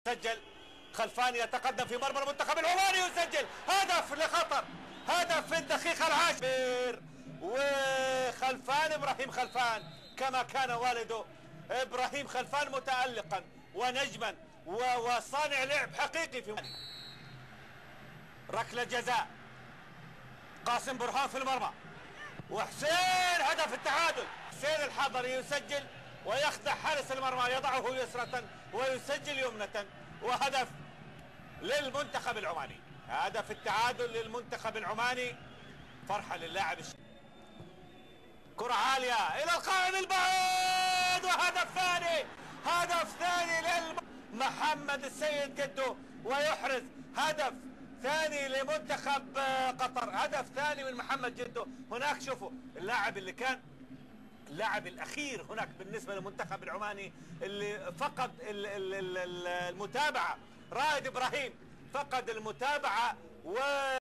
سجل خلفان يتقدم في مرمى المنتخب العماني ويسجل هدف لخطر، هدف في الدقيقة العاشرة. وخلفان إبراهيم خلفان كما كان والده إبراهيم خلفان متألقا ونجما وصانع لعب حقيقي في ركلة جزاء. قاسم برهان في المرمى وحسين هدف التعادل. حسين الحضري يسجل ويخدع حارس المرمى، يضعه يسرة ويسجل يمنة، وهدف للمنتخب العماني. هدف التعادل للمنتخب العماني. فرحة للاعب كرة عالية إلى القائم البعيد وهدف ثاني، هدف ثاني لمحمد السيد جدو، ويحرز هدف ثاني لمنتخب قطر، هدف ثاني من محمد جدو. هناك شوفوا اللاعب اللي كان اللاعب الاخير هناك بالنسبه للمنتخب العماني اللي فقد المتابعه، رائد ابراهيم فقد المتابعه